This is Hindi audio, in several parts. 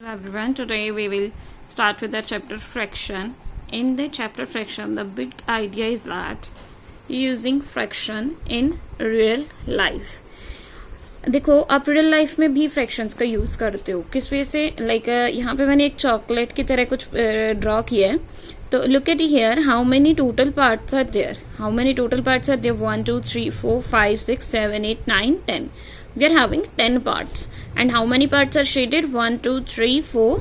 Hello everyone, today we will start with the chapter fraction. In the chapter fraction, the big idea is that using fraction in real life. देखो आप रियल लाइफ में भी फ्रैक्शंस का यूज करते हो किस वजह से लाइक यहाँ पे मैंने एक चॉकलेट की तरह कुछ ड्रॉ किया है तो look at here how many total parts are there 1 2 3 4 5 6 7 8 9 10 we are having 10 parts and how many parts are shaded 1 2 3 4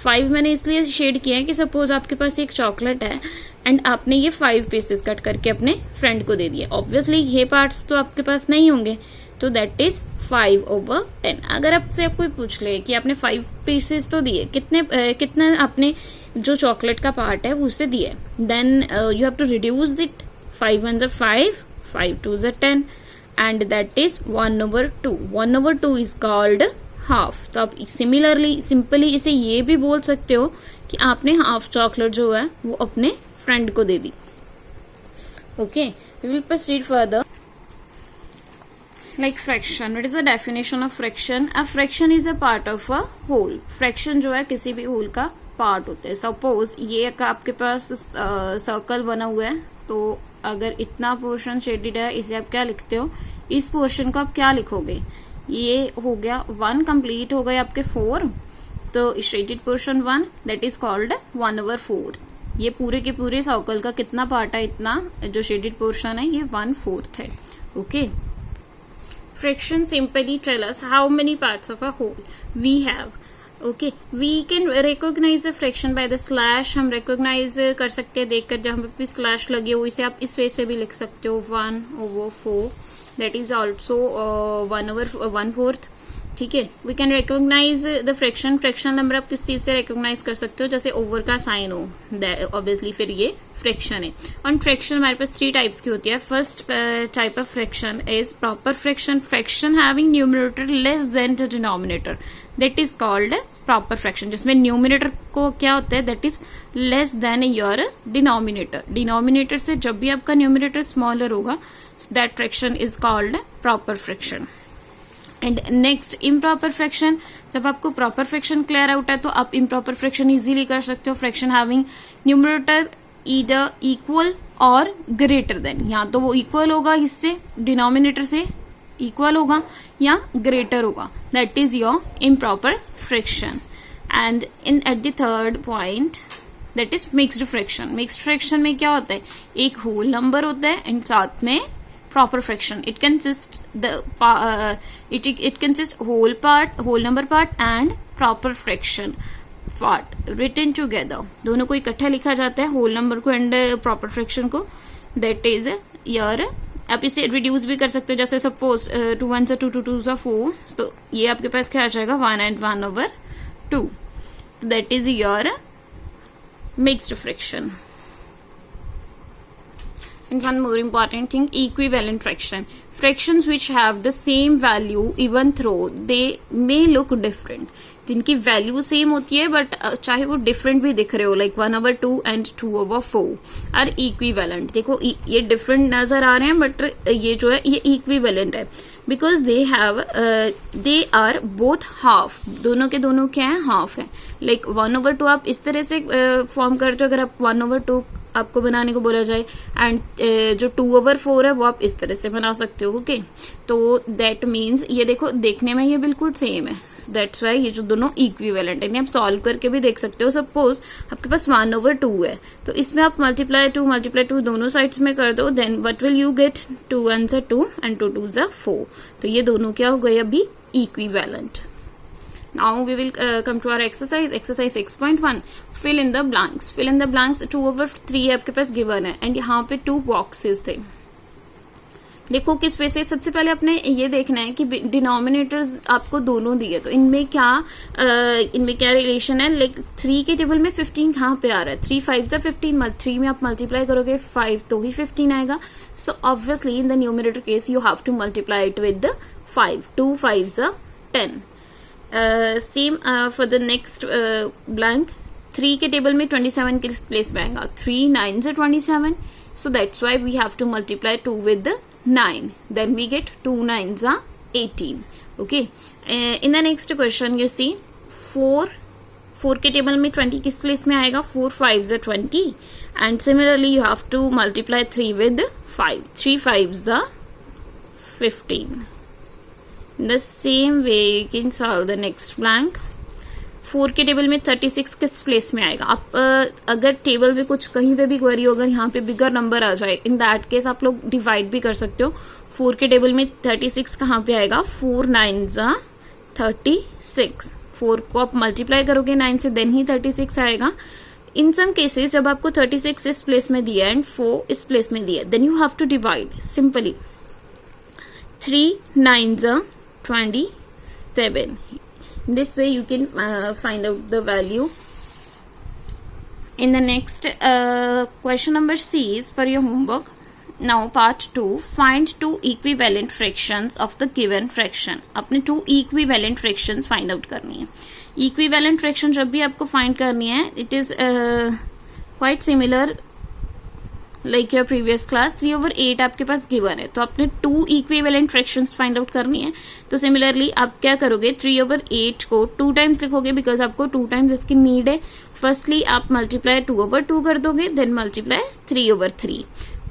5 मैंने इसलिए शेड किया है कि सपोज आपके पास एक चॉकलेट है एंड आपने ये 5 पीसेस कट करके अपने फ्रेंड को दे दिया ऑब्वियसली ये पार्ट्स तो आपके पास नहीं होंगे तो दैट इज 5/10। अगर आपसे आप कोई पूछ ले कि आपने 5 पीसेस तो दिए कितने आपने जो चॉकलेट का पार्ट है उसे दिए then you have to reduce it 5 1 5 5 2 10 and that is 1/2 1/2 is called half। तो आप सिंपली इसे ये भी बोल सकते हो कि आपने हाफ चॉकलेट जो है वो अपने फ्रेंड को दे दी। Okay we will proceed further like fraction. What is the definition of fraction? A fraction is a part of a whole. fraction जो है किसी भी whole का पार्ट होता है। सपोज ये आपके पास सर्कल बना हुआ है तो अगर इतना पोर्शन शेडेड है इसे आप क्या लिखते हो इस पोर्शन को आप क्या लिखोगे ये हो गया 1 कंप्लीट हो गए आपके 4 तो shaded portion 1 that is called 1/4। ये पूरे के पूरे सर्कल का कितना पार्ट है इतना जो शेडेड पोर्शन है ये 1/4 है। Okay fraction simply tell us how many parts of a whole we have। okay we can recognize a fraction by the slash। हम recognize कर सकते हैं देखकर जहां पे भी स्लैश लगे हो इसे आप इस वे से भी लिख सकते हो 1/4 that is also 1/4। ठीक है we can recognise the fraction number आप किस चीज से रिकॉग्नाइज कर सकते हो जैसे ओवर का साइन हो ऑब्वियसली फिर ये फ्रैक्शन है। और फ्रैक्शन हमारे पास 3 टाइप्स की होती है। First type of fraction is proper fraction having numerator less than the denominator that is called proper fraction जिसमें न्यूमरेटर को क्या होता है that is less than your denominator से जब भी आपका न्यूमरेटर स्मॉलर होगा that fraction is called proper fraction. And next improper fraction जब आपको प्रॉपर फ्रैक्शन क्लियर आउट है तो आप इम्प्रॉपर फ्रैक्शन इजीली कर सकते हो। Fraction having numerator either equal और ग्रेटर देन या तो वो इक्वल होगा इससे डिनोमिनेटर से इक्वल होगा या ग्रेटर होगा that is your improper fraction. And in at the third point that is mixed fraction. Mixed fraction में क्या होता है एक होल नंबर होता है एंड साथ में proper fraction it consists whole number part and proper fraction part written together। दोनों को इकट्ठा लिखा जाता है होल नंबर को एंड प्रॉपर फ्रैक्शन को दैट इज योर। आप इसे रिड्यूस भी कर सकते हो जैसे सपोज 2 1 2 2 2 4 तो ये आपके पास क्या आ जाएगा 1 and 1/2 that is your mixed fraction. And one more important thing equivalent fraction fractions which have the same value even though they may look different जिनकी वैल्यू सेम होती है बट चाहे वो डिफरेंट भी दिख रहे हो लाइक 1/2 एंड 2/4 आर इक्विवेलेंट। देखो ये डिफरेंट नजर आ रहे हैं बट ये जो है ये इक्विवेलेंट है because they are both half दोनों के दोनों क्या है हाफ है। लाइक 1/2 आप इस तरह से फॉर्म करते हो अगर आप 1/2 आपको बनाने को बोला जाए एंड जो 2/4 है वो आप इस तरह से बना सकते हो। ओके तो दैट मीन्स ये देखो देखने में ये बिल्कुल सेम है दैट्स वाई ये जो दोनों इक्विवेलेंट है आप सॉल्व करके भी देख सकते हो। सपोज आपके पास 1/2 है तो इसमें आप मल्टीप्लाई टू दोनों साइड्स में कर दो then what will you get 2 1 2 and 2 2 4 तो ये दोनों क्या हो गए अभी equivalent. Now we will come to our exercise 6.1 fill in the blanks। 2/3 आपके पास गिवन है एंड यहाँ पे 2 बॉक्सेस थे। देखो किस वजह से सबसे पहले आपने ये देखना है कि डिनोमिनेटर्स आपको दोनों दिए तो इनमें क्या रिलेशन है। लाइक 3 के टेबल में 15 कहाँ पे आ रहा है 3 5 15 3 में आप मल्टीप्लाई करोगे 5 तो ही 15 आएगा। So obviously in the numerator case you have to multiply it with 5 2 5 10। Same for the next blank 3 के टेबल में 27 किस प्लेस में आएगा 3 9 27 so that's why we have to multiply 2 with 9 then we get 2 9 18। Okay. In the next question, you see 4 4 के टेबल में 20 किस प्लेस में आएगा, 4 5s are 20 and similarly you have to multiply 3 with 5, 3 5s are 15. The same way you can solve the next blank. 4 के टेबल में 36 किस प्लेस में आएगा. आप अगर टेबल में कुछ कहीं पे भी क्वेरी होगा, यहाँ पे बिगर नंबर आ जाए, इन दैट केस आप लोग डिवाइड भी कर सकते हो. 4 के टेबल में 36 कहाँ पे आएगा, 4 9s are 36. 4 को आप मल्टीप्लाई करोगे 9 से देन ही 36 आएगा. इन सम केसेस जब आपको 36 इस प्लेस में दिया एंड 4 इस प्लेस में दिया, then you have to divide simply. 3 9s are 27. This way you can find out the value. In the next question number C is for your homework. Now part 2, find two equivalent fractions of the given fraction. अपने two equivalent fractions find out करनी है. Equivalent fraction जब भी आपको find करनी है, it is quite similar like your previous class. 3/8 आपके पास given है, तो आपने two equivalent fractions find out करनी है. तो similarly आप क्या करोगे, 3/8 को 2 times लिखोगे because आपको 2 times इसकी need है. Firstly आप multiply 2/2 कर दोगे, then multiply 3/3.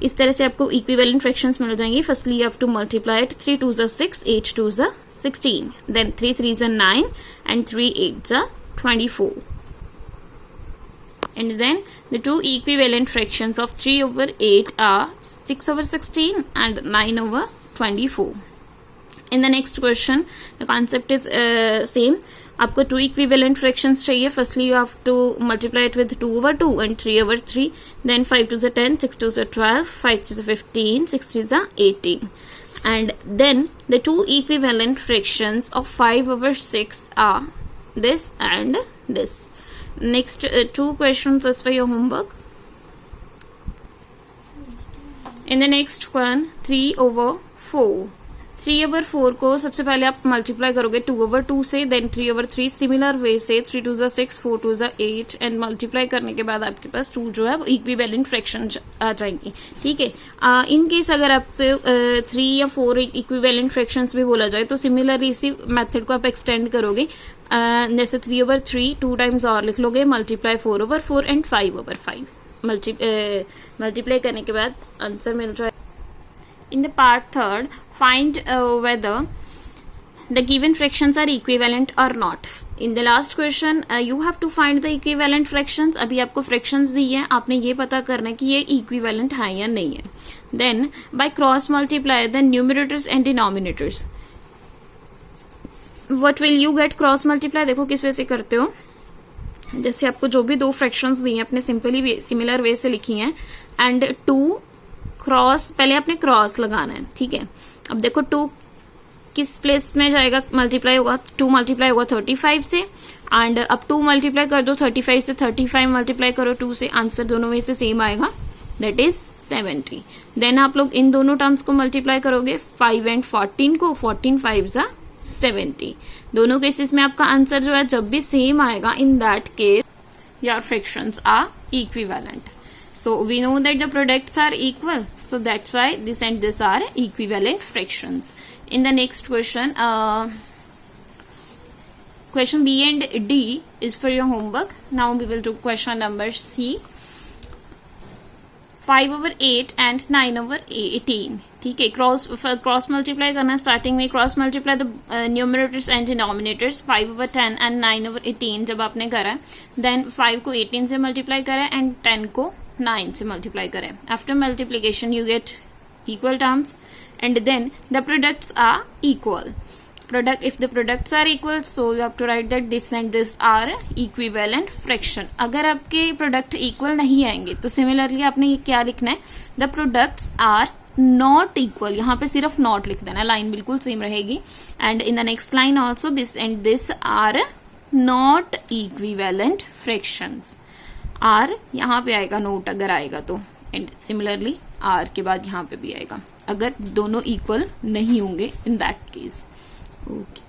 इस तरह से आपको इक्विवेलेंट फ्रैक्शंस मिल जाएंगी. Firstly you have to multiply it. 3 2s are 6, 8 2s are 16, then 3 3s are 9 and 3 8s are 24. And then the two equivalent fractions of 3/8 are 6/16 and 9/24. In the next question, the concept is same. आपको टू इक्विवेलेंट फ्रैक्शंस चाहिए. Firstly you have to multiply it with 2/2 and 3/3. Then 5 2s are 10, 6 2s are 12, 5 3s are 15, 6 3s are 18. And then the two equivalent fractions of 5/6 are this and this. Next two questions as for your homework. In the next one, 3/4. 3/4 को सबसे पहले आप मल्टीप्लाई करोगे 2/2 से, देन 3/3. सिमिलर वे से 3 2s are 6, 4 2s are 8 and multiply करने के बाद आपके पास 2 जो है वो इक्विवेलेंट फ्रैक्शन आ जाएंगी. ठीक है. इन केस अगर आपसे 3 या 4 इक्विवेलेंट फ्रैक्शंस भी बोला जाए, तो सिमिलर इसी मेथड को आप एक्सटेंड करोगे. जैसे 3/3 2 टाइम्स और लिख लोगे, मल्टीप्लाई 4/4 एंड 5/5. मल्टीप्लाई करने के बाद आंसर मिल जाए. In the part 3rd, find whether the given fractions are equivalent or not. In the last question, you have to find the equivalent fractions. अभी आपको fractions दी है, आपने ये पता करना है कि ये equivalent है या नहीं है. Then by cross multiply the numerators and denominators. What will you get cross multiply? देखो किस वजह से करते हो. जैसे आपको जो भी दो fractions दी हैं, अपने सिंपली सिमिलर वे से लिखी हैं, एंड 2 क्रॉस, पहले आपने क्रॉस लगाना है. ठीक है. अब देखो 2 किस प्लेस में जाएगा, मल्टीप्लाई होगा, 2 मल्टीप्लाई होगा 35 से, एंड अब 2 मल्टीप्लाई कर दो 35 से, 35 मल्टीप्लाई करो 2 से, आंसर दोनों में से सेम आएगा, दैट इज 70. देन आप लोग इन दोनों टर्म्स को मल्टीप्लाई करोगे 5 एंड 14 को, 14 5s are 70. दोनों केसेस में आपका आंसर जो है जब भी सेम आएगा, in that case your fractions are equivalent. So we know that the products are equal. So that's why this and this are equivalent fractions. In the next question, question B and D is for your homework. Now we will do question number C. 5/8 and 9/18. ठीक है. क्रॉस मल्टीप्लाई करना. स्टार्टिंग में cross multiply the numerators and denominators. 5/10 and 9/18 जब आपने करा, देन 5 को 18 से मल्टीप्लाई करा एंड 10 को 9 से मल्टीप्लाई करें. After multiplication you get equal terms and then the products are equal. Product, if the products are equal, so you have to write that this and this are equivalent fraction. अगर आपके प्रोडक्ट इक्वल नहीं आएंगे तो सिमिलरली आपने ये क्या लिखना है, the products are not equal. यहाँ पे सिर्फ नॉट लिख देना, लाइन बिल्कुल सेम रहेगी. And in the next line also this and this are not equivalent fractions. आर यहाँ पे आएगा नोट अगर आएगा तो, एंड सिमिलरली आर के बाद यहाँ पे भी आएगा अगर दोनों इक्वल नहीं होंगे, इन दैट केस. ओके.